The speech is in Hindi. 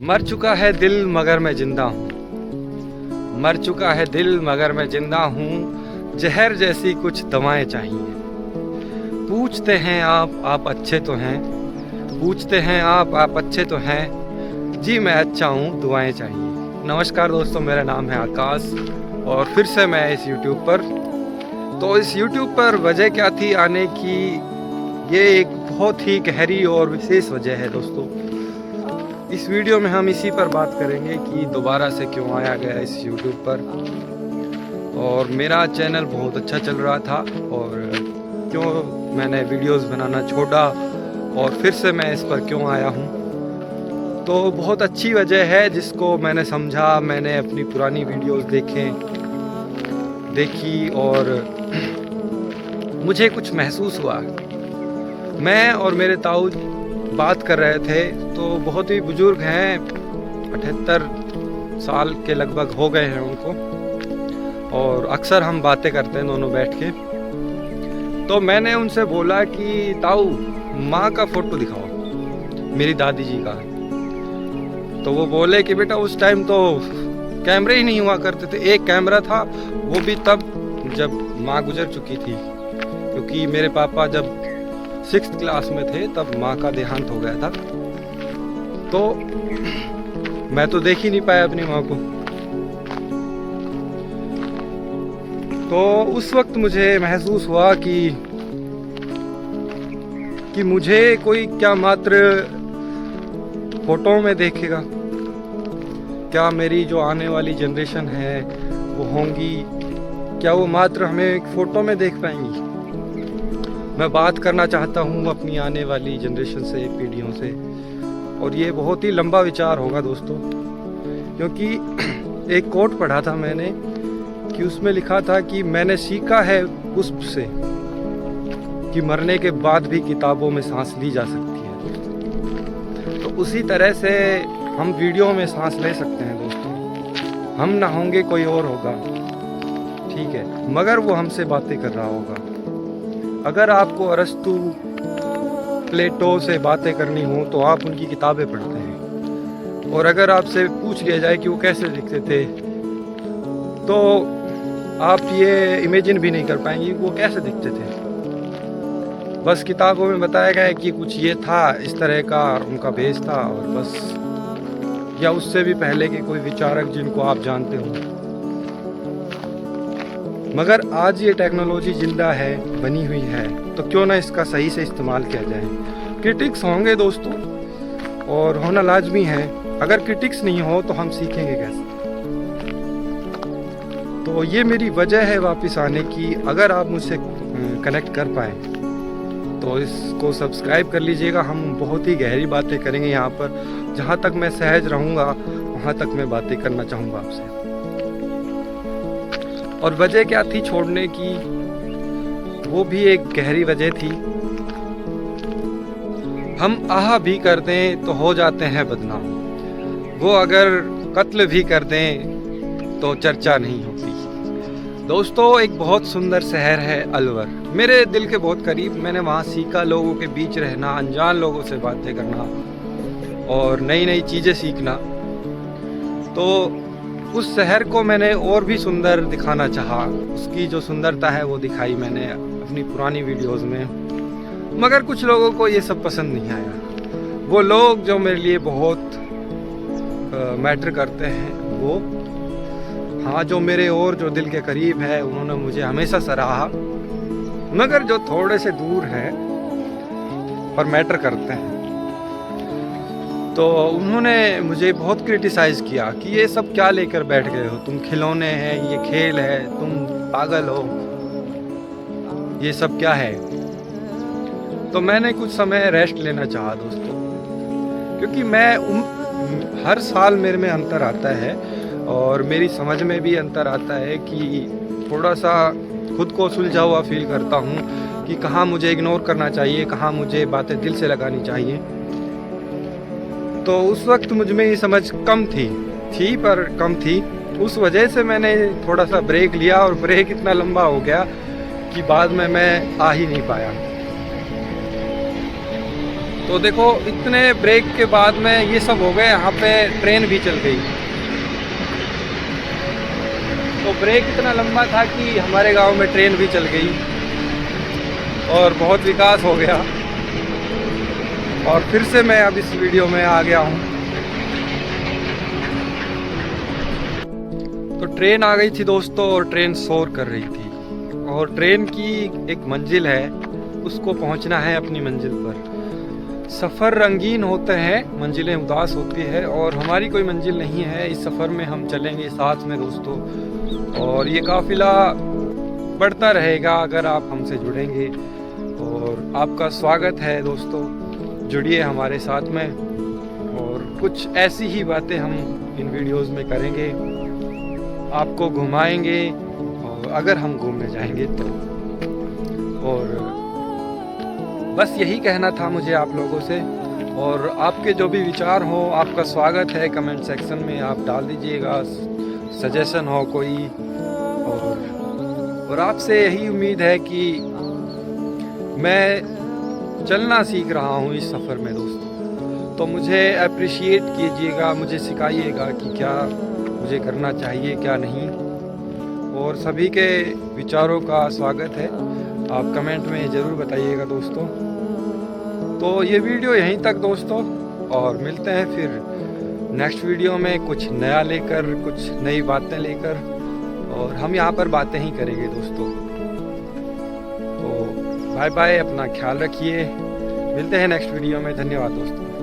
मर चुका है दिल मगर मैं जिंदा हूँ, मर चुका है दिल मगर मैं जिंदा हूँ, जहर जैसी कुछ दवाएं चाहिए। पूछते हैं आप अच्छे तो हैं, पूछते हैं आप अच्छे तो हैं, जी मैं अच्छा हूँ दुआएं चाहिए। नमस्कार दोस्तों, मेरा नाम है आकाश और फिर से मैं इस YouTube पर। तो इस YouTube पर वजह क्या थी आने की, ये एक बहुत ही गहरी और विशेष वजह है दोस्तों। इस वीडियो में हम इसी पर बात करेंगे कि दोबारा से क्यों आया गया इस YouTube पर, और मेरा चैनल बहुत अच्छा चल रहा था और क्यों मैंने वीडियोस बनाना छोड़ा और फिर से मैं इस पर क्यों आया हूँ। तो बहुत अच्छी वजह है जिसको मैंने समझा, मैंने अपनी पुरानी वीडियोस देखी और मुझे कुछ महसूस हुआ। मैं और मेरे ताऊ बात कर रहे थे, तो बहुत ही बुजुर्ग हैं, 78 साल के लगभग हो गए हैं उनको, और अक्सर हम बातें करते हैं दोनों बैठ के। तो मैंने उनसे बोला कि ताऊ माँ का फोटो दिखाओ, मेरी दादी जी का। तो वो बोले कि बेटा उस टाइम तो कैमरे ही नहीं हुआ करते थे, एक कैमरा था वो भी तब जब माँ गुजर चुकी थी, क्योंकि मेरे पापा जब 6th क्लास में थे तब माँ का देहांत हो गया था। तो मैं तो देख ही नहीं पाया अपनी माँ को। तो उस वक्त मुझे महसूस हुआ कि मुझे कोई क्या मात्र फोटो में देखेगा, क्या मेरी जो आने वाली जनरेशन है वो होंगी, क्या वो मात्र हमें एक फ़ोटो में देख पाएंगी। मैं बात करना चाहता हूँ अपनी आने वाली जनरेशन से, पीढ़ियों से, और ये बहुत ही लंबा विचार होगा दोस्तों, क्योंकि एक कोट पढ़ा था मैंने कि उसमें लिखा था कि मैंने सीखा है पुष्प से कि मरने के बाद भी किताबों में सांस ली जा सकती है। तो उसी तरह से हम वीडियो में सांस ले सकते हैं दोस्तों। हम ना होंगे, कोई और होगा, ठीक है, मगर वो हमसे बातें कर रहा होगा। अगर आपको अरस्तु, प्लेटो से बातें करनी हो तो आप उनकी किताबें पढ़ते हैं, और अगर आपसे पूछ लिया जाए कि वो कैसे दिखते थे तो आप ये इमेजिन भी नहीं कर पाएंगे वो कैसे दिखते थे। बस किताबों में बताया गया है कि कुछ ये था, इस तरह का उनका भेष था, और बस, या उससे भी पहले के कोई विचारक जिनको आप जानते हो। मगर आज ये टेक्नोलॉजी जिंदा है, बनी हुई है, तो क्यों ना इसका सही से इस्तेमाल किया जाए। क्रिटिक्स होंगे दोस्तों, और होना लाजमी है। अगर क्रिटिक्स नहीं हो तो हम सीखेंगे कैसे। तो ये मेरी वजह है वापस आने की। अगर आप मुझसे कनेक्ट कर पाए तो इसको सब्सक्राइब कर लीजिएगा। हम बहुत ही गहरी बातें करेंगे यहाँ पर। जहाँ तक मैं सहज रहूँगा वहाँ तक मैं बातें करना चाहूँगा आपसे। और वजह क्या थी छोड़ने की, वो भी एक गहरी वजह थी। हम आह भी कर दें तो हो जाते हैं बदनाम, वो अगर कत्ल भी कर दें तो चर्चा नहीं होती। दोस्तों, एक बहुत सुंदर शहर है अलवर, मेरे दिल के बहुत करीब। मैंने वहाँ सीखा लोगों के बीच रहना, अनजान लोगों से बातें करना और नई नई चीज़ें सीखना। तो उस शहर को मैंने और भी सुंदर दिखाना चाहा, उसकी जो सुंदरता है वो दिखाई मैंने अपनी पुरानी वीडियोस में। मगर कुछ लोगों को ये सब पसंद नहीं आया। वो लोग जो मेरे लिए बहुत मैटर करते हैं, वो हाँ, जो मेरे और जो दिल के करीब है, उन्होंने मुझे हमेशा सराहा। मगर जो थोड़े से दूर हैं और मैटर करते हैं, तो उन्होंने मुझे बहुत क्रिटिसाइज़ किया कि ये सब क्या लेकर बैठ गए हो, तुम खिलौने हैं, ये खेल है, तुम पागल हो, ये सब क्या है। तो मैंने कुछ समय रेस्ट लेना चाहा दोस्तों, क्योंकि हर साल मेरे में अंतर आता है और मेरी समझ में भी अंतर आता है कि थोड़ा सा खुद को सुलझा हुआ फील करता हूँ कि कहाँ मुझे इग्नोर करना चाहिए, कहाँ मुझे बातें दिल से लगानी चाहिए। तो उस वक्त मुझ में ये समझ कम थी पर कम थी। उस वजह से मैंने थोड़ा सा ब्रेक लिया, और ब्रेक इतना लंबा हो गया कि बाद में मैं आ ही नहीं पाया। तो देखो इतने ब्रेक के बाद में ये सब हो गए, यहाँ पे ट्रेन भी चल गई। तो ब्रेक इतना लंबा था कि हमारे गांव में ट्रेन भी चल गई और बहुत विकास हो गया। और फिर से मैं अब इस वीडियो में आ गया हूँ। तो ट्रेन आ गई थी दोस्तों और ट्रेन शोर कर रही थी। और ट्रेन की एक मंजिल है, उसको पहुँचना है अपनी मंजिल पर। सफ़र रंगीन होते हैं, मंजिलें उदास होती है, और हमारी कोई मंजिल नहीं है। इस सफ़र में हम चलेंगे साथ में दोस्तों, और ये काफ़िला बढ़ता रहेगा अगर आप हमसे जुड़ेंगे। और आपका स्वागत है दोस्तों, जुड़िए हमारे साथ में, और कुछ ऐसी ही बातें हम इन वीडियोस में करेंगे, आपको घुमाएंगे, और अगर हम घूमने जाएंगे तो। और बस यही कहना था मुझे आप लोगों से। और आपके जो भी विचार हो, आपका स्वागत है, कमेंट सेक्शन में आप डाल दीजिएगा, सजेशन हो कोई। और आपसे यही उम्मीद है कि मैं चलना सीख रहा हूँ इस सफ़र में दोस्तों, तो मुझे अप्रिशिएट कीजिएगा, मुझे सिखाइएगा कि क्या मुझे करना चाहिए क्या नहीं। और सभी के विचारों का स्वागत है, आप कमेंट में ज़रूर बताइएगा दोस्तों। तो ये वीडियो यहीं तक दोस्तों, और मिलते हैं फिर नेक्स्ट वीडियो में कुछ नया लेकर, कुछ नई बातें लेकर, और हम यहाँ पर बातें ही करेंगे दोस्तों। तो बाय बाय, अपना ख्याल रखिए, मिलते हैं नेक्स्ट वीडियो में। धन्यवाद दोस्तों।